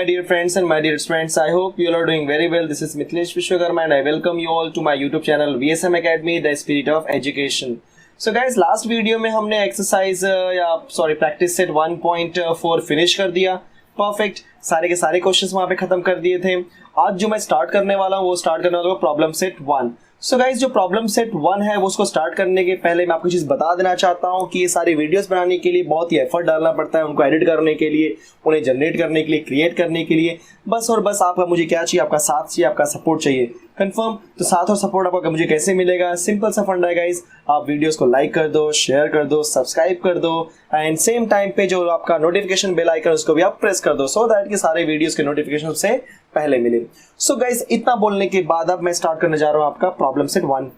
my dear friends and my dear friends. I hope you all are doing very well. This is Mithilesh Vishwakarma and I welcome you all to my YouTube channel VSM Academy, the Spirit of Education. So guys, last video में हमने exercise practice set 1.4 finish कर दिया. Perfect, सारे के सारे questions वहां पे खत्म कर दिए थे. आज जो मैं स्टार्ट करने वाला हूँ वो स्टार्ट करने वाला हूँ प्रॉब्लम सेट 1. सो गाइज, जो प्रॉब्लम सेट 1 है वो उसको स्टार्ट करने के पहले मैं आपको चीज बता देना चाहता हूँ कि ये सारी वीडियोस बनाने के लिए बहुत ही एफर्ट डालना पड़ता है, उनको एडिट करने के लिए, उन्हें जनरेट करने के लिए, क्रिएट करने के लिए. बस और बस आपका मुझे क्या चाहिए, आपका साथ चाहिए, आपका सपोर्ट चाहिए. कंफर्म. तो साथ और सपोर्ट आपका मुझे कैसे मिलेगा? सिंपल सा फंडा है गाइज, आप वीडियोस को लाइक कर दो, शेयर कर दो, सब्सक्राइब कर दो एंड सेम टाइम पे जो आपका नोटिफिकेशन बेल आइकन उसको भी आप प्रेस कर दो सो दैट कि सारे वीडियोस के नोटिफिकेशन से पहले मिले. सो गाइज, इतना बोलने के बाद अब मैं स्टार्ट करने जा रहा हूँ आपका problem set 1.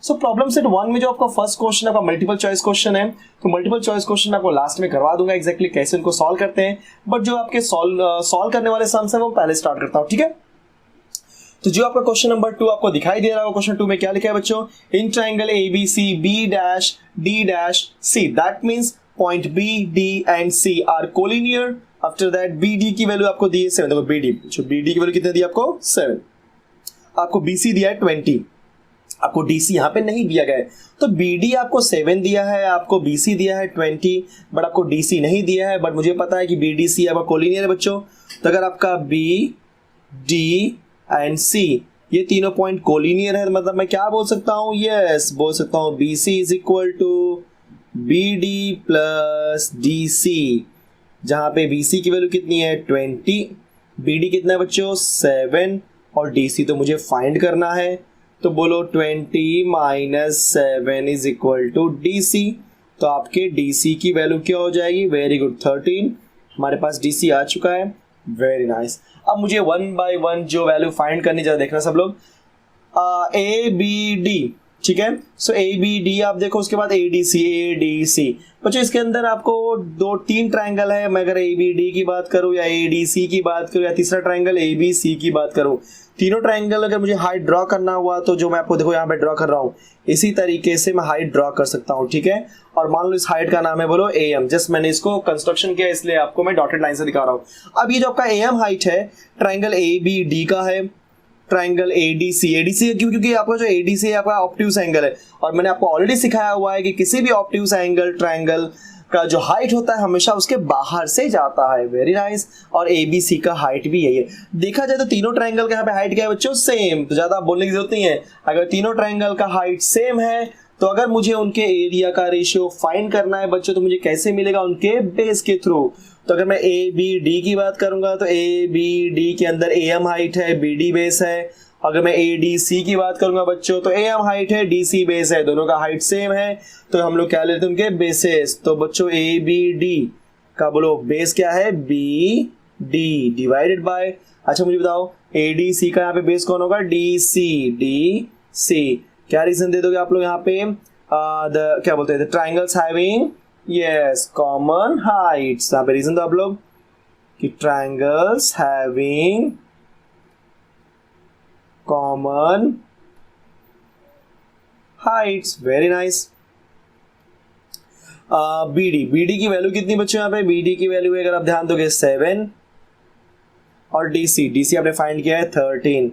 So problem set 1 में जो आपका फर्स्ट क्वेश्चन आपका मल्टीपल चॉइस क्वेश्चन है, तो मल्टीपल चॉइस क्वेश्चन आपको लास्ट में करवा दूंगा एग्जैक्टली कैसे उनको सॉल्व करते हैं. बट जो आपके सॉल्व करने वाले सम्स है वो पहले स्टार्ट करता हूँ, ठीक है. तो जो आपका क्वेश्चन नंबर 2 आपको दिखाई दे रहा है, क्वेश्चन 2 में क्या लिखा है बच्चों? In triangle ABC B'D''C, that means point B, D and C are collinear. After that BD की वैल्यू आपको दी है 7. देखो BD की वैल्यू कितनी दी आपको? 7. आपको BC दिया है 20, आपको DC यहाँ पे नहीं दिया गया है. तो BD आपको 7 दिया है, आपको BC दिया है 20, बट आपको DC नहीं दिया है. बट मुझे पता है कि BDC आपका कोलिनियर है बच्चों. तो अगर आपका B, D एंड C ये तीनों पॉइंट कोलिनियर है, मतलब मैं क्या बोल सकता हूँ? यस, बोल सकता हूँ BC is equal to BD plus DC, जहां पे BC की वैल्यू कितनी है? 20, BD कितना है बच्चों? 7 और DC तो मुझे फाइंड करना है. तो बोलो 20 minus 7 is equal to DC. तो आपके DC की वैल्यू क्या हो जाएगी? Very good, 13. हमारे पास DC आ चुका है. Very nice. अब मुझे 1 बाय 1 जो वैल्यू फाइंड करनी, जरा देखना सब लोग. ABD, ठीक है. सो ABD आप देखो, उसके बाद ADC. बच्चों इसके अंदर आपको 2-3 ट्रायंगल है. मैं अगर ABD की बात करूं या ADC की बात करूं या तीसरा ट्रायंगल ABC की बात करूं, तीनों ट्रायंगल अगर मुझे हाइट ड्रॉ करना हुआ तो जो मैं आपको देखो यहाँ पे ड्रॉ कर रहा हूँ, इसी तरीके से मैं हाइट ड्रॉ कर सकता हूँ, ठीक है. और मान लो इस हाइट का नाम है बोलो AM. जस्ट मैंने इसको कंस्ट्रक्शन किया इसलिए आपको मैं डॉटेड लाइन से दिखा रहा हूँ. अब ये जो आपका AM हाइट है, ट्रायंगल ABD का है, ट्रायंगल ADC क्योंकि आपका जो ADC है आपका ऑब्ट्यूज एंगल है. और मैंने आपको ऑलरेडी सिखाया हुआ है कि किसी भी ऑब्ट्यूज एंगल ट्रायंगल का जो हाइट होता है हमेशा उसके बाहर से जाता है. Very nice. और ABC का हाइट भी यही है. देखा जाए तो तीनों ट्रायंगल का यहाँ पे हाइट क्या है बच्चों? सेम. तो ज्यादा बोलने की जरूरत नहीं है. अगर तीनों ट्रायंगल का हाइट सेम है तो अगर मुझे उनके एरिया का रेशियो फाइंड करना है बच्चों, तो मुझे कैसे मिलेगा? उनके बेस के थ्रू. तो अगर मैं ABD की बात करूंगा तो ABD के अंदर AM हाइट है, BD बेस है. अगर मैं ADC की बात करूंगा बच्चों तो AM हाइट है, DC बेस है. दोनों का हाइट सेम है तो हम लोग क्या लेते हैं? उनके बेसेस. तो बच्चों ABD का बोलो बेस क्या है? BD डिवाइडेड बाय, अच्छा मुझे बताओ ADC का यहाँ पे बेस कौन होगा? DC. क्या रीजन दे दोगे आप लोग यहाँ पे? क्या बोलते हैं? Triangles having yes common Heights. यहाँ पे रीजन दो आप लोग कि triangles having common Heights. Very nice. BD की वैल्यू कितनी बच्चों? यहाँ पे BD की वैल्यू अगर आप ध्यान दोगे 7 और DC आपने फाइंड किया है 13.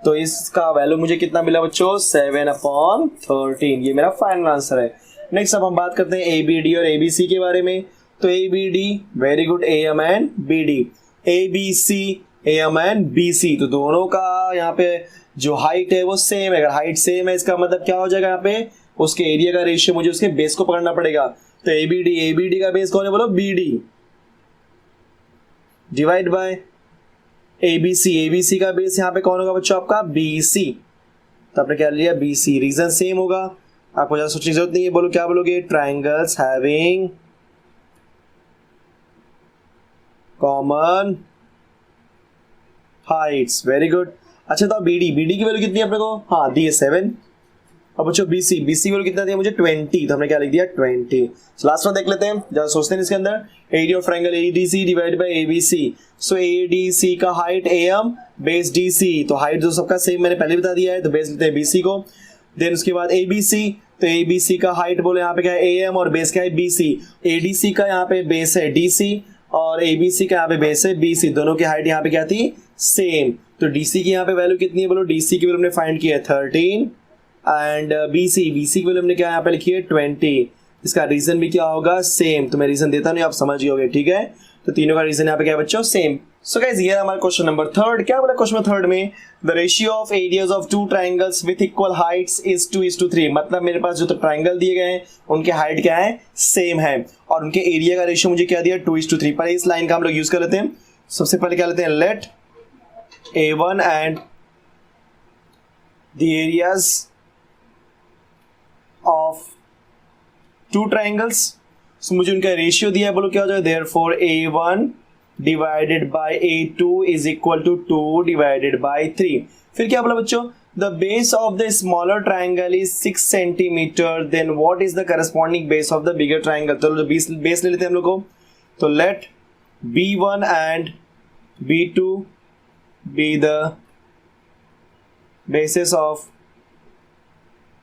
तो इसका वैल्यू मुझे कितना मिला बच्चों? 7/13. ये मेरा फाइनल आंसर है. नेक्स्ट अब हम बात करते हैं ABD और ABC के बारे में. तो ABD very good, AM and BD. ABC AM and BC, तो दोनों का यहाँ पे जो हाइट है वो सेम है. अगर हाइट सेम है इसका मतलब क्या हो जाएगा? यहाँ पे उसके एरिया का रेशियो मुझे उसके बेस को पकड़ना पड़ेगा. तो ABD का बेस कौन है बोलो? BD डिवाइड बाय ABC का बेस यहाँ पे कौन होगा बच्चों? आपका BC. तो आपने क्या लिया? BC. रीजन सेम होगा, आपको ज्यादा सोचने की जरूरत नहीं है. बोलो क्या बोलोगे? Triangles having common Heights. Very good. अच्छा तो BD की वैल्यू कितनी है अपने को? हाँ दी है 7. अब बच्चों BC की वैल्यू कितना दिया मुझे? 20. तो हमने क्या लिख दिया? 20. लास्ट में देख लेते हैं, जरा सोचते हैं इसके अंदर. Area of triangle ADC divide by ABC. So ADC का हाइट AM, बेस DC. तो हाइट जो सबका सेम मैंने पहले बता दिया है, तो बेस लेते हैं BC को. देन उसके बाद ABC. तो ABC का हाइट बोले यहाँ पे क्या है? AM और बेस क्या है? BC. ADC का यहाँ पे बेस है DC और ABC का यहाँ पे बेस है BC, दोनों की हाइट यहाँ पे क्या थी, सेम। तो DC की यहाँ पे वैल्यू कितनी है बोलो, DC की वैल्यू हमने फाइंड की है 13 एंड BC की वैल्यू हमने क्या यहाँ पे लिखी है 20। इसका रीजन भी क्या होगा, सेम। तो मैं रीजन देता नहीं, आप समझ ही होगे, ठीक है। तो तीनों का रीजन यहाँ पे क्या है बच्चों, सेम। सो गाइस ये हमारा क्वेश्चन नंबर थर्ड। क्या बोला क्वेश्चन नंबर थर्ड में, the ratio of areas of two triangles with equal Heights is 2:3। मतलब मेरे पास जो तो ट्राइंगल दिए गए हैं उनके हाइट क्या है, सेम है, और उनके एरिया का रेशियो मुझे क्या दिया, 2:3। पर इस लाइन का हम लोग यूज कर लेते हैं। सबसे पहले क्या लेते हैं, let A1 and the areas of two triangles. सो मुझे उनका रेशियो दिया है, बोलो क्या हो जाएगा, therefore A1 divided by A2 is equal to 2 divided by 3। फिर क्या बोला बच्चों, the base of the smaller triangle is 6 centimetre, then what is the corresponding base of the bigger triangle. तो बेस ले लेते हैं हम लोग को। तो let B1 and B2 be the basis of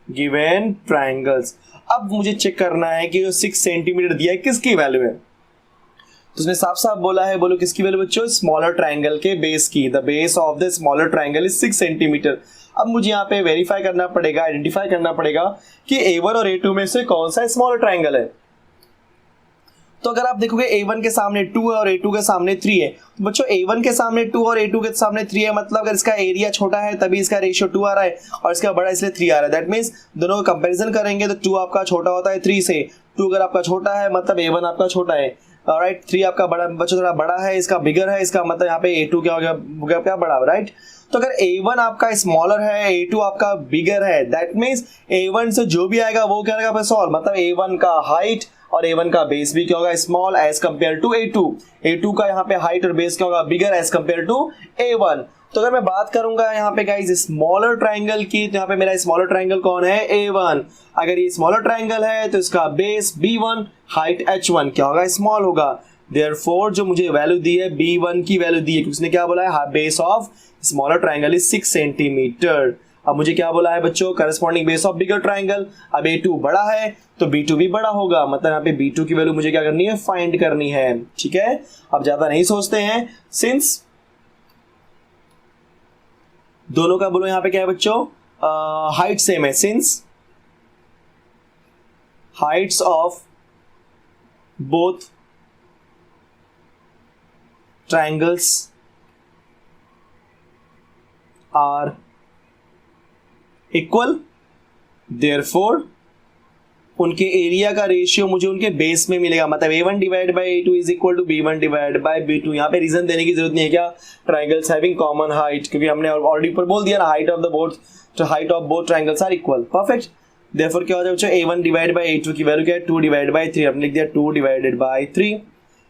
given triangles. अब मुझे चेक करना है कि जो 6 सेंटीमीटर दिया है किसकी वैल्यू है। तो उसने साफ साफ बोला है, बोलो किसकी वैल्यू बच्चों, स्मॉलर ट्राइंगल के बेस की। The base of the smaller triangle is 6 centimetre. अब मुझे यहाँ पे वेरीफाई करना पड़ेगा, आइडेंटिफाई करना पड़ेगा कि A1 और A2 में से कौन सा स्मॉलर ट्राइंगल है। तो अगर आप देखोगे A1 के सामने 2 है और A2 के सामने 3 है, तो बच्चों A1 के सामने 2 और A2 के सामने 3 है, मतलब अगर इसका एरिया छोटा है तभी इसका रेशियो 2 आ रहा है और इसका बड़ा इसलिए 3 आ रहा है। दैट मीन्स दोनों का कंपैरिजन करेंगे तो 2 आपका छोटा होता है 3 से। 2 अगर आपका छोटा है मतलब A1 आपका छोटा है, राइट। 3 आपका बड़ा, बच्चों थोड़ा बड़ा है, इसका बिगर है, इसका मतलब यहाँ पे A2 क्या हो गया, क्या बड़ा, राइट। तो अगर A1 आपका स्मॉलर है, A2 आपका बिगर है, दैट मीन्स A1 से जो भी आएगा वो क्या रहेगा सॉल्व, मतलब A1 का हाइट और A1 का बेस भी क्या होगा, small as compare to A2। A2 का यहाँ पे हाइट और बेस क्या होगा, बिगर एज कंपेयर टू A1। तो अगर मैं बात करूंगा यहाँ पे गाइस स्मॉलर ट्राइंगल की, तो यहाँ पे मेरा स्मॉलर ट्राइंगल कौन है, A1। अगर ये स्मॉलर ट्राइंगल है तो इसका बेस B1, हाइट H1 क्या होगा, स्मॉल होगा। देयरफॉर जो मुझे वैल्यू दी है B1 की वैल्यू दी है, क्योंकि उसने क्या बोला है, base of smaller triangle is 6 centimetre. अब मुझे क्या बोला है बच्चों, corresponding base of bigger triangle. अब A2 बड़ा है तो B2 भी बड़ा होगा, मतलब यहाँ पे B2 की वैल्यू मुझे क्या करनी है, फाइंड करनी है, ठीक है। अब ज्यादा नहीं सोचते हैं, सिंस दोनों का बोलो यहाँ पे क्या है बच्चों, हाइट सेम है, since heights of both triangles are equal, therefore उनके एरिया का रेशियो मुझे उनके बेस में मिलेगा, मतलब A1 divide by A2 is equal to B1 divide by B2। यहाँ पे रीजन देने की जरूरत नहीं है क्या, ट्राइंगल्स हैविंग कॉमन हाइट, क्योंकि हमने ऑलरेडी ऊपर बोल दिया ना, हाइट ऑफ द बोथ, तो height of both triangles are equal, perfect. Therefore क्या हो जाएगा बच्चों, A1 डिवाइड बाय A2 की वैल्यू क्या है, 2 डिवाइड बाय 3, हमने लिख दिया 2 डिवाइडेड बाय 3।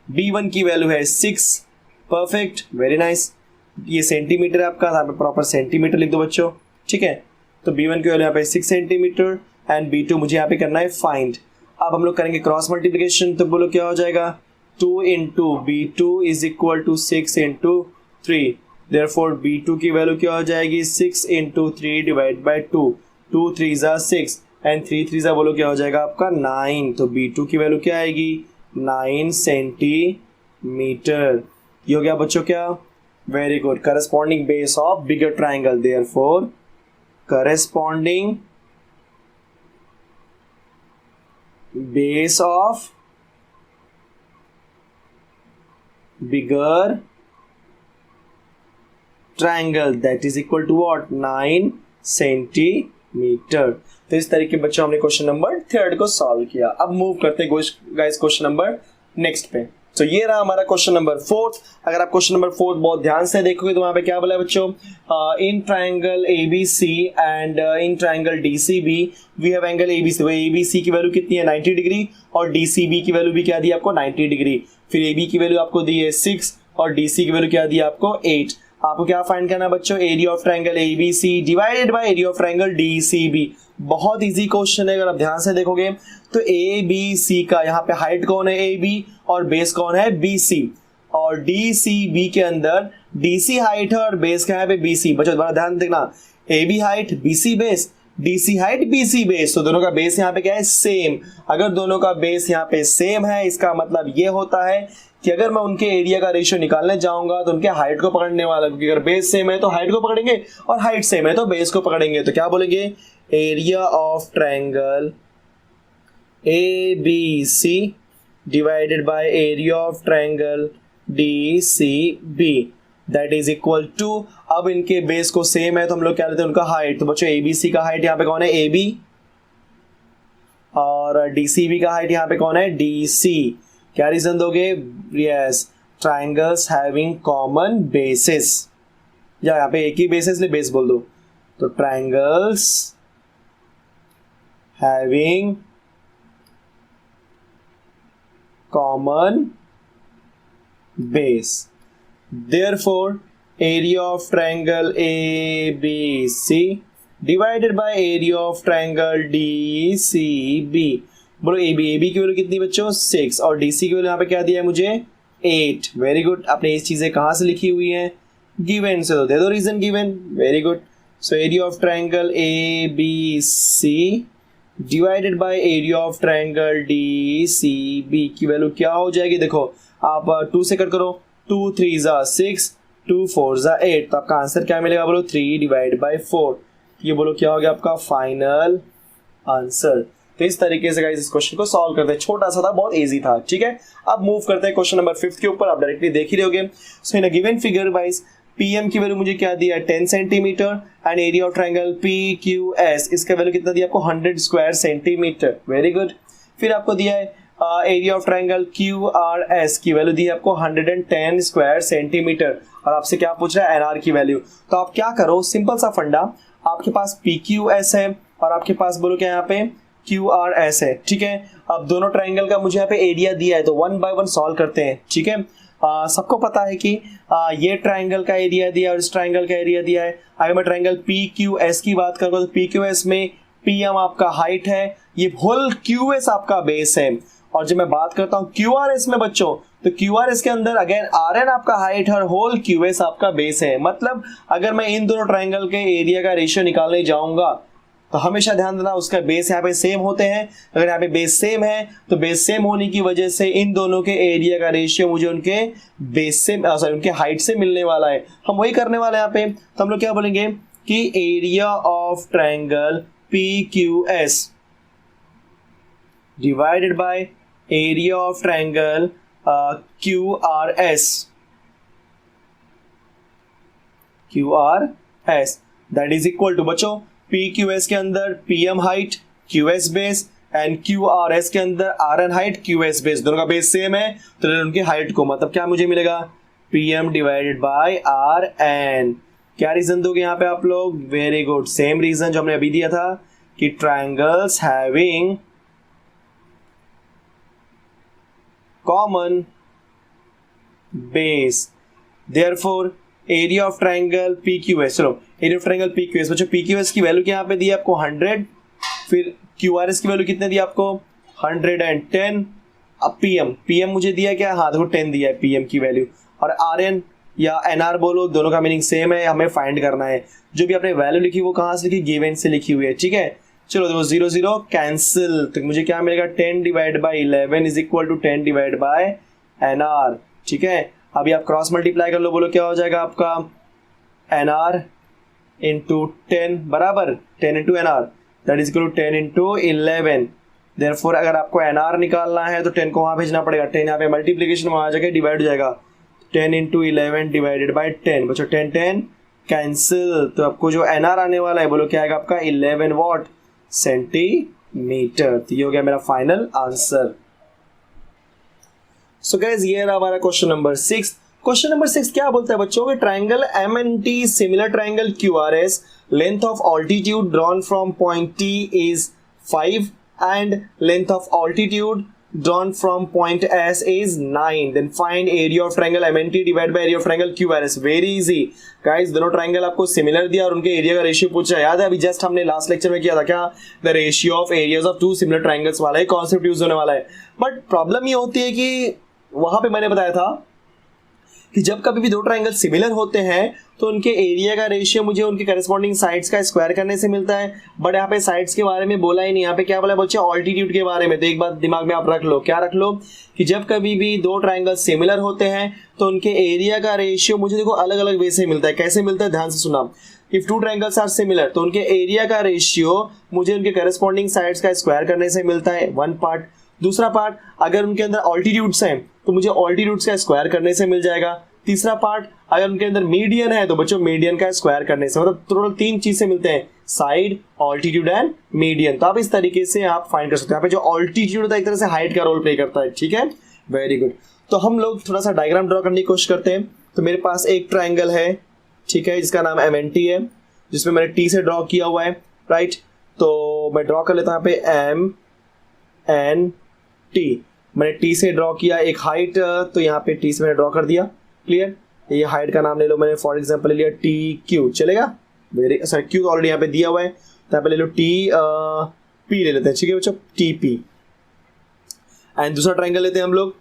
B1 की वैल्यू है 6, परफेक्ट, वेरी नाइस। ये सेंटीमीटर है आपका, यहाँ पे प्रॉपर सेंटीमीटर लिख दो बच्चों, ठीक है। तो B1 की वैल्यू यहाँ पे 6 सेंटीमीटर एंड B2 मुझे यहाँ पे करना है फाइंड। अब हम लोग करेंगे क्रॉस मल्टीप्लिकेशन, तो बोलो क्या हो जाएगा, 2 into B2 is equal to 6 into 3। Therefore B2 की वैल्यू क्या हो जाएगी, 6 इंटू 3 डिवाइड बाई 2, 2 3 जा 6 एंड 3 3 जा बोलो क्या हो जाएगा आपका 9। तो B2 की वैल्यू क्या आएगी, 9 सेंटीमीटर। ये हो गया बच्चों क्या, very good, corresponding base of bigger triangle. Therefore corresponding base of bigger triangle that is equal to what, 9 centimetre. तो इस तरीके बच्चों हमने क्वेश्चन नंबर थर्ड को सॉल्व किया। अब मूव करते हैं गाइस क्वेश्चन नंबर नेक्स्ट पे। तो ये रहा हमारा क्वेश्चन नंबर 4। अगर आप क्वेश्चन नंबर 4 बहुत ध्यान से देखोगे तो वहां पे क्या बोला है बच्चों, in triangle ABC and in triangle DCB we have angle ABC। ABC की वैल्यू कितनी है, 90 डिग्री, और DCB की वैल्यू भी क्या दी आपको, 90 डिग्री। फिर AB की वैल्यू आपको दी है 6 और DC की वैल्यू क्या दी आपको 8। आपको क्या फाइंड करना है बच्चों, area of triangle ABC divided by area of triangle DCB। बहुत इजी क्वेश्चन है, अगर आप ध्यान से देखोगे तो ABC का यहाँ पे हाइट कौन है AB और बेस कौन है BC, और DCB के अंदर DC हाइट है और बेस क्या है पे BC। बच्चों बड़ा ध्यान देखना, AB height BC base, DC height BC base, तो दोनों का बेस यहाँ पे क्या है, सेम। अगर दोनों का बेस यहाँ पे सेम है, इसका मतलब ये होता है कि अगर मैं उनके एरिया का रेशियो निकालने जाऊंगा तो उनके हाइट को पकड़ने वाला, क्योंकि अगर बेस सेम है तो हाइट को पकड़ेंगे और हाइट सेम है तो बेस को पकड़ेंगे। तो क्या बोलेंगे, area of triangle ABC divided by area of triangle DCB that is equal to, अब इनके बेस को सेम है तो हम लोग क्या लेते हैं उनका हाइट। तो बच्चों ABC का हाइट यहाँ पे कौन है, AB, और DCB का हाइट यहाँ पे कौन है, DC। क्या रीजन दोगे, yes, triangles having common basis, या यहाँ पे एक ही बेसिस ले बेस बोल दो, तो triangles having common base, therefore area of triangle ABC divided by area of triangle DCB। बोलो AB की वैल्यू कितनी बच्चों, 6, और DC की वैल्यू यहाँ पे क्या दिया है मुझे, 8। Very good. आपने ये चीजें कहाँ से लिखी हुई हैं, गिवन से, तो दे दो reason given. Very good. So area of triangle ABC divided by area of triangle DCB की वैल्यू क्या हो जाएगी, देखो आप 2 से कट करो, 2 3 ज़ा 6, 2 4 ज़ा 8, तो आपका आंसर क्या मिलेगा, बोलो 3 डिवाइड बाय 4। ये बोलो क्या हो गया आपका फाइनल आंसर। तो इस तरीके से गाइस इस क्वेश्चन को सॉल्व करते हैं, छोटा सा था, बहुत इजी था, ठीक है। अब मूव करते हैं क्वेश्चन नंबर 5 के ऊपर, आप डायरेक्टली देख ही रहोगे। So in a given figure wise PM की वैल्यू मुझे क्या दिया है, 10 centimetre, and area of triangle PQS इसका वैल्यू कितना दिया आपको, 100 स्क्वायर सेंटीमीटर। Very good. फिर आपको दिया है एरिया ऑफ ट्रायंगल QRS की वैल्यू दी है आपको 110 स्क्वायर सेंटीमीटर, और आपसे क्या पूछ रहा है, NR की वैल्यू। तो आप क्या करो, सिंपल सा फंडा, आपके पास PQS है और आपके पास बोलो क्या यहाँ पे QRS है, ठीक है। अब दोनों ट्रायंगल का मुझे यहाँ पे एरिया दिया है, तो 1 बाय 1 सॉल्व करते हैं, ठीक है। सबको पता है कि ये ट्रायंगल का एरिया दिया है और इस ट्रायंगल का एरिया दिया है। अगर मैं ट्रायंगल PQS की बात करूँ तो PQS में PM आपका हाइट है, ये होल QS आपका बेस है, और जब मैं बात करता हूँ QRS में बच्चों, तो QRS के अंदर अगेन RN आपका हाइट है और होल QS आपका बेस है। मतलब अगर मैं इन दोनों ट्रायंगल के एरिया का रेशियो निकालने जाऊंगा तो हमेशा ध्यान देना उसका बेस यहाँ पे सेम होते हैं। अगर यहाँ पे बेस सेम है तो बेस सेम होने की वजह से इन दोनों के एरिया का रेशियो मुझे उनके बेस से सॉरी उनके हाइट से मिलने वाला है। हम वही करने वाले हैं यहाँ पे। तो हम लोग क्या बोलेंगे कि area of triangle PQS divided by area of triangle QRS that is equal to बच्चों PQS के अंदर PM height QS base and QRS के अंदर RN हाइट QS बेस, दोनों का बेस सेम है तो उनकी हाइट को मतलब क्या मुझे मिलेगा PM डिवाइडेड बाय RN। क्या रीजन दोगे यहाँ पे आप लोग, वेरी गुड, सेम रीजन जो हमने अभी दिया था कि triangles having common base, therefore area of triangle PQS, चलो एरिया ऑफ ट्रायंगल PQS बच्चों PQS की वैल्यू क्या यहाँ पे दी है आपको 100, फिर QRS की वैल्यू कितने दी आपको 110, अब PM मुझे दिया क्या, हाँ देखो 10 दिया है PM की वैल्यू, और RN या NR बोलो दोनों का मीनिंग सेम है, हमें फाइंड करना है। जो भी आपने वैल्यू लिखी वो कहाँ से लिखी, गिवन से लिखी हुई है, ठीक है। चलो देखो 0 0 कैंसिल, तो मुझे क्या मिलेगा 10 divide by 11 is equal to 10 divide by NR, ठीक है। अभी आप क्रॉस मल्टीप्लाई कर लो, बोलो क्या हो जाएगा आपका NR इंटू 10 बराबर 10 into NR that is equal to 10 into 11। Therefore अगर आपको NR निकालना है तो 10 को वहाँ भेजना पड़ेगा, 10 यहाँ पे मल्टीप्लीकेशन में आ जाएगा, डिवाइड हो जाएगा 10 इंटू 11 डिवाइडेड बाई 10, बच्चों 10 10 कैंसिल, तो आपको जो NR आने वाला है बोलो क्या आएगा आपका 11 वॉट सेंटीमीटर। तो ये हो गया मेरा फाइनल आंसर। सो गाइस ये रहा हमारा क्वेश्चन नंबर 6। क्वेश्चन नंबर 6 क्या बोलता है बच्चों के triangle MNT similar triangle QRS length of altitude drawn from point T is 5 and length of altitude drawn from point S is 9, then find area of triangle MNT divided by area of triangle QRS। very easy guys, दोनों triangle आपको similar दिया और उनके area का ratio पूछा है। याद है अभी जस्ट हमने लास्ट लेक्चर में किया था क्या, the ratio of areas of two similar triangles वाला कॉन्सेप्ट यूज होने वाला है। बट प्रॉब्लम ये होती है कि वहां पे मैंने बताया था कि जब कभी भी दो ट्रायंगल सिमिलर होते हैं तो उनके एरिया का रेशियो मुझे उनके करस्पॉन्डिंग साइड्स का स्क्वायर करने से मिलता है। बट यहाँ पे साइड्स के बारे में बोला ही नहीं, यहाँ पे क्या बोला बच्चे, ऑल्टीट्यूड के बारे में। तो एक बात दिमाग में आप रख लो, क्या रख लो, कि जब कभी भी दो ट्रायंगल सिमिलर होते हैं तो उनके एरिया का रेशियो मुझे देखो अलग अलग वे से मिलता है। कैसे मिलता है, ध्यान से सुना। If two triangles are similar तो उनके एरिया का रेशियो मुझे उनके करस्पॉन्डिंग साइड्स का स्क्वायर करने से मिलता है, वन पार्ट। दूसरा पार्ट, अगर उनके अंदर ऑल्टीट्यूड्स हैं तो मुझे ऑल्टीट्यूड्स का स्क्वायर करने से मिल जाएगा। तीसरा पार्ट, अगर उनके अंदर मीडियन है तो बच्चों मीडियन का स्क्वायर करने से, मतलब टोटल 3 चीजें मिलते हैं, साइड, ऑल्टीट्यूड एंड मीडियन। तो आप इस तरीके से आप फाइंड कर सकते हैं। यहाँ पे जो ऑल्टीट्यूड होता है एक तरह से हाइट का रोल प्ले करता है, ठीक है, वेरी गुड। तो हम लोग थोड़ा सा डायग्राम ड्रॉ करने की कोशिश करते हैं। तो मेरे पास एक ट्राइंगल है, ठीक है, जिसका नाम MNT है, जिसमें मैंने T से ड्रॉ किया हुआ है, राइट। तो मैं ड्रॉ कर लेता हूँ यहाँ पे MNT। मैंने T से ड्रॉ किया एक हाइट, तो यहाँ पे T से मैंने ड्रॉ कर दिया, क्लियर। ये हाइट का नाम ले लो, मैंने फॉर एग्जांपल ले लिया TQ, चलेगा, वेरी सर Q ऑलरेडी यहाँ पे दिया हुआ है, तो यहाँ पे ले लो TP ले लेते हैं, ठीक है बच्चों, TP। एंड दूसरा ट्राइंगल लेते हैं हम लोग,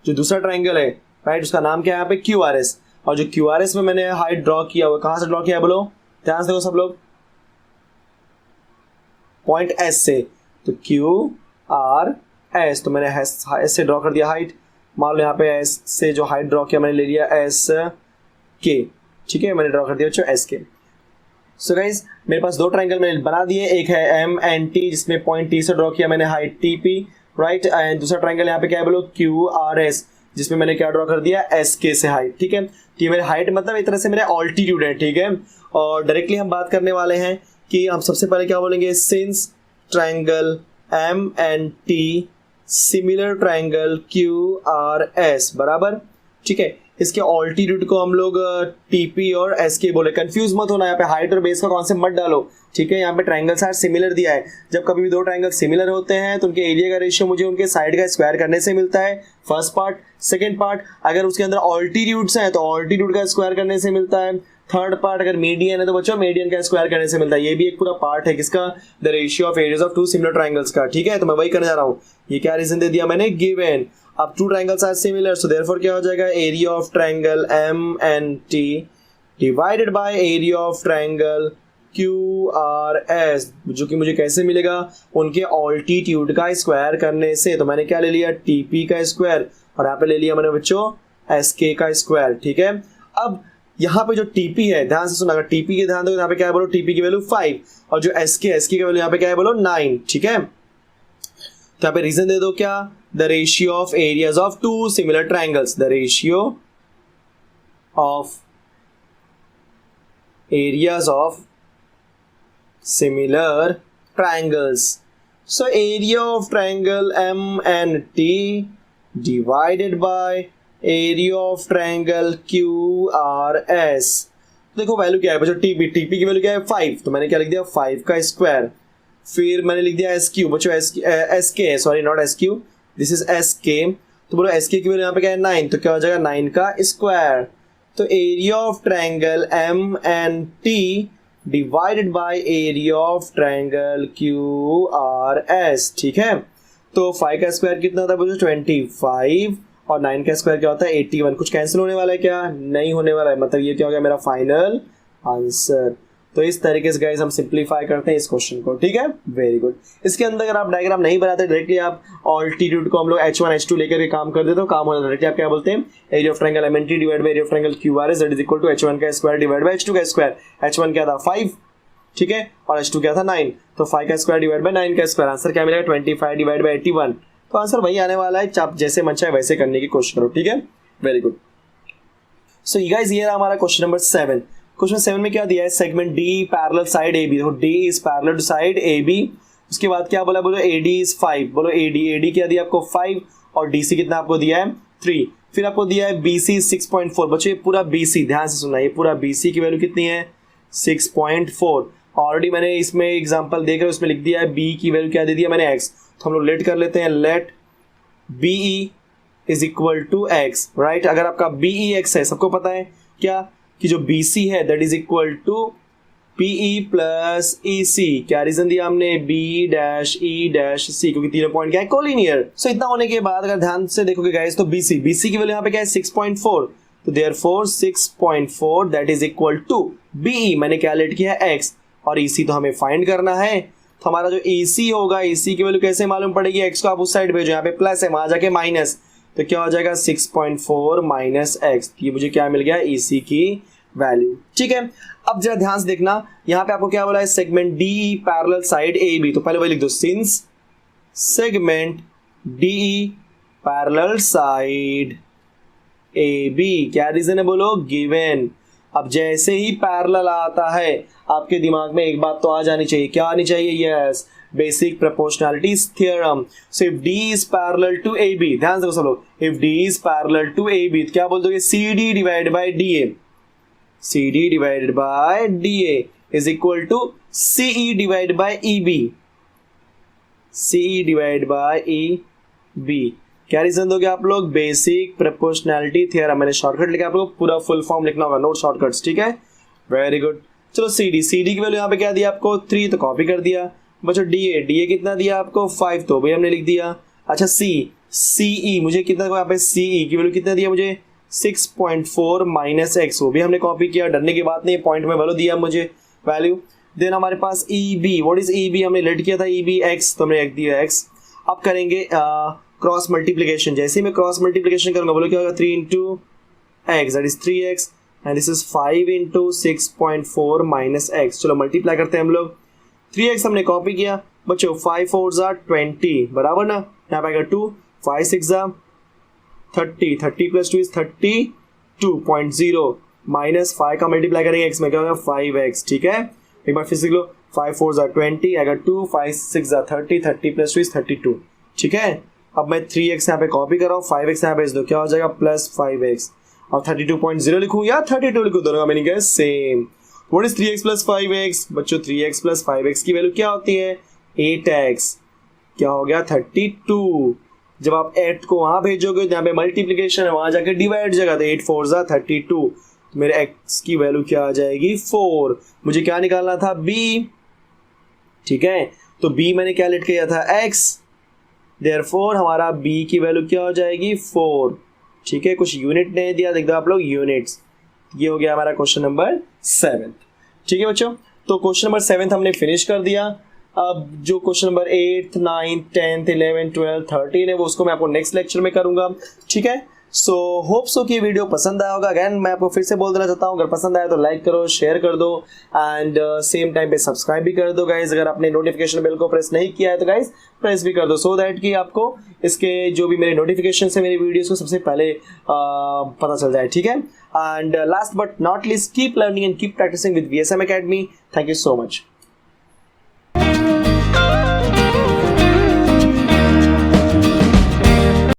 जो दूसरा ट्राइंगल है, राइट, उसका नाम क्या है यहाँ पे QRS। और जो QRS में मैंने हाइट ड्रॉ किया हुआ, कहाँ से ड्रॉ किया है बोलो, ध्यान से देखो सब लोग, पॉइंट S से, तो QRS, तो मैंने S से ड्रॉ कर दिया हाइट। मान लो यहाँ पे S से जो हाइट ड्रॉ किया मैंने ले लिया SK, ठीक है, मैंने ड्रॉ कर दिया बच्चों SK। सो गाइज मेरे पास दो ट्राइंगल मैंने बना दिए, एक है MNT जिसमें पॉइंट T से ड्रॉ किया मैंने हाइट TP, राइट, एंड दूसरा ट्राइंगल यहाँ पे क्या है बोलो, QRS, जिसमें मैंने क्या ड्रॉ कर दिया SK से हाइट, ठीक है। तो ये मेरे हाइट मतलब एक तरह से मेरे ऑल्टीट्यूड है, ठीक है। और डायरेक्टली हम बात करने वाले हैं कि हम सबसे पहले क्या बोलेंगे, since triangle MNT similar triangle QRS बराबर, ठीक है, इसके ऑल्टीट्यूड को हम लोग TP और SK बोले। कंफ्यूज मत होना, यहाँ पे हाइट और बेस का कॉन्सेप्ट मत डालो, ठीक है। यहाँ पे ट्राइंगल्स आर सिमिलर दिया है, जब कभी भी दो ट्राइंगल सिमिलर होते हैं तो उनके एरिया का रेशियो मुझे उनके साइड का स्क्वायर करने से मिलता है, फर्स्ट पार्ट। सेकंड पार्ट, अगर उसके अंदर ऑल्टीट्यूड्स हैं तो ऑल्टीट्यूड का स्क्वायर करने से मिलता है। थर्ड पार्ट, अगर मीडियन है तो बच्चों मीडियन का स्क्वायर करने से मिलता है। ये भी एक पूरा पार्ट है किसका, the ratio of areas of two similar triangles का, ठीक है। तो मैं वही करने जा रहा हूँ। ये क्या रीजन दे दिया मैंने, गिवन। अब two triangles are similar, so therefore क्या हो जाएगा, area of triangle MNT divided by area of triangle QRS, जो कि मुझे कैसे मिलेगा, उनके ऑल्टीट्यूड का स्क्वायर करने से। तो मैंने क्या ले लिया, TP का स्क्वायर, और यहाँ पे ले लिया मैंने बच्चों SK का स्क्वायर, ठीक है। अब यहाँ पे जो TP है, ध्यान से सुना, अगर TP के ध्यान दो, यहाँ पे क्या है बोलो, TP की वैल्यू 5, और जो SK की वैल्यू यहाँ पे क्या है बोलो, 9, ठीक है। तो यहाँ पे रीजन दे दो क्या, the ratio of areas of two similar triangles, the ratio of areas of similar triangles. So area of triangle MNT divided by area of triangle QRS। देखो वैल्यू क्या है बच्चों, TP की वैल्यू क्या है 5, तो मैंने क्या लिख दिया 5 का स्क्वायर। फिर मैंने लिख दिया SQ बच्चों, SK sorry not SQ, this is SK। तो बोलो SK की वैल्यू यहाँ पे क्या है 9, तो क्या हो जाएगा 9 का स्क्वायर। तो area of triangle MNT divided by area of triangle QRS, ठीक है। तो 5 का स्क्वायर कितना होता है बोलो 25, और 9 का स्क्वायर क्या होता है 81। कुछ कैंसिल होने वाला है क्या, नहीं होने वाला है, मतलब ये क्या हो गया मेरा फाइनल आंसर। तो इस तरीके से गाइस हम सिंप्लीफाई करते हैं इस क्वेश्चन को, ठीक है, वेरी गुड। इसके अंदर अगर आप डायग्राम नहीं बनाते, डायरेक्टली आप ऑल्टीट्यूड को हम लोग H1 H2 लेकर के काम कर देते हो, काम हो जाता है। डायरेक्टली आप क्या बोलते हैं, area of triangle MNT divide by area of triangle QRS that is equal to H1 का स्क्वायर डिवाइड बाय H2 का स्क्वायर। H1 क्या था 5, ठीक है, और H2 क्या था 9, तो 5 का स्क्वायर डिवाइड बाय 9 का स्क्वायर, आंसर क्या मिलेगा 25 डिवाइड बाय 81। तो आंसर वही आने वाला है, आप जैसे मन चाहे वैसे करने की कोशिश करो, ठीक है, वेरी गुड। सो गाइस ये रहा हमारा क्वेश्चन नंबर 7। क्वेश्चन 7 में क्या दिया है, segment D parallel side AB, देखो D is parallel to side AB। उसके बाद क्या बोला, बोलो AD इज 5, बोलो AD क्या दिया आपको 5, और DC कितना आपको दिया है 3। फिर आपको दिया है BC 6.4, बच्चों ये पूरा BC ध्यान से सुनना, ये पूरा BC की वैल्यू कितनी है 6.4। ऑलरेडी मैंने इसमें एग्जांपल देख रहे हो, उसमें लिख दिया है B की वैल्यू क्या दे दिया मैंने X। तो हम लोग लेट कर लेते हैं, let BE is equal to X, right. अगर आपका BEX है, सबको पता है क्या कि जो BC है that is equal to PE plus EC। क्या रीजन दिया हमने, B-E-C, क्योंकि तीनों पॉइंट क्या है कोलिनियर। सो इतना होने के बाद अगर ध्यान से देखोगे गाइस, तो BC की वैल्यू यहाँ पे क्या है 6.4, तो therefore 6.4 that is equal to BE मैंने कैलकुलेट किया है x और EC तो हमें फाइंड करना है। तो हमारा जो EC होगा, EC की वैल्यू कैसे मालूम पड़ेगी, x को आप उस साइड भेजो, यहाँ पे प्लस है वहां जाके माइनस, तो क्या हो जाएगा 6.4 माइनस x, ये मुझे क्या मिल गया EC की वैल्यू। ठीक है, अब जरा ध्यान से देखना, यहाँ पे आपको क्या बोला है, segment DE parallel side AB, तो पहले वही लिख दो, since segment DE parallel side AB, क्या रीजन है बोलो, गिवन। अब जैसे ही पैरेलल आता है आपके दिमाग में एक बात तो आ जानी चाहिए, क्या आनी चाहिए, yes, basic proportionality theorem. So if D is parallel to AB, ध्यान से सब लोग, if D is parallel to AB तो क्या बोल दोगे, CD divide by DA, CD divided by DA is equal to CE divide by EB, CE divide by EB। क्या reason दोगे आप लोग, बेसिक प्रोपोर्शनैलिटी थ्योरम। मैंने शॉर्टकट लिखा, आप लोग पूरा फुल फॉर्म लिखना होगा, नोट शॉर्टकट्स, ठीक है, वेरी गुड। चलो CD की वैल्यू यहाँ पे क्या दिया आपको 3, तो कॉपी कर दिया। बच्चों DA कितना दिया आपको 5, तो भाई हमने लिख दिया। अच्छा CE मुझे कितना, यहाँ पे CE की वैल्यू कितना दिया मुझे 6.4 माइनस x, वो भी हमने कॉपी किया, डरने की बात नहीं, पॉइंट में वैल्यू दिया मुझे वैल्यू। देन हमारे पास EB, व्हाट इज EB, हमने लेट किया था EB x, तो हमने रख दिया x। अब करेंगे क्रॉस मल्टीप्लिकेशन, जैसे ही मैं क्रॉस मल्टीप्लिकेशन करूंगा बोलो क्या होगा, 3 into x that is 3x and this is 5 into 6.4 minus x। चलो मल्टीप्लाई करते हैं हम लोग, 3x हमने कॉपी किया बच्चों, 5 4 20 बराबर ना, यहाँ पे आएगा 2, 5 6 30, 30 प्लस 2 इज 32.0 माइनस 5 का मल्टीप्लाई करेंगे x में, क्या होगा 5x। ठीक है, एक बार फिर से लिख लो, 5 4 20 आएगा 2, 5 6 30, 30 प्लस 2 इज 32। ठीक है, अब मैं 3x यहाँ पे कॉपी कर रहा हूँ, 5x यहाँ भेज दो, क्या हो जाएगा प्लस 5x, और 32.0 लिखूँ या 32 लिखूँ, दोनों का मीनिंग है same. What is 3x plus 5x, बच्चों 3x प्लस 5x की वैल्यू क्या होती है 8x, क्या हो गया 32। जब आप 8 को वहां भेजोगे, यहाँ पे मल्टीप्लीकेशन है, वहां जाके डिवाइड जगह, तो 8 4 32, मेरे x की वैल्यू क्या आ जाएगी 4। मुझे क्या निकालना था b, ठीक है, तो b मैंने क्या लेट किया था x, देयरफॉर हमारा b की वैल्यू क्या हो जाएगी 4। ठीक है, कुछ यूनिट नहीं दिया, देख दो आप लोग यूनिट्स। ये हो गया हमारा क्वेश्चन नंबर 7। ठीक है बच्चों, तो क्वेश्चन नंबर 7 हमने फिनिश कर दिया। अब जो क्वेश्चन नंबर 8, 9, 10, 11, 12, 13 है वो उसको मैं आपको नेक्स्ट लेक्चर में करूंगा। ठीक है, सो होप सो कि वीडियो पसंद आया होगा। अगैन मैं आपको फिर से बोल देना चाहता हूँ, अगर पसंद आया तो लाइक करो, शेयर कर दो एंड सेम टाइम पे सब्सक्राइब भी कर दो गाइज। अगर आपने नोटिफिकेशन बेल को प्रेस नहीं किया है तो गाइज प्रेस भी कर दो, सो दैट कि आपको इसके जो भी मेरे नोटिफिकेशन है मेरी वीडियोस को सबसे पहले पता चल जाए। ठीक है, and last but not least, keep learning and keep practicing with VSM Academy। Thank you so much.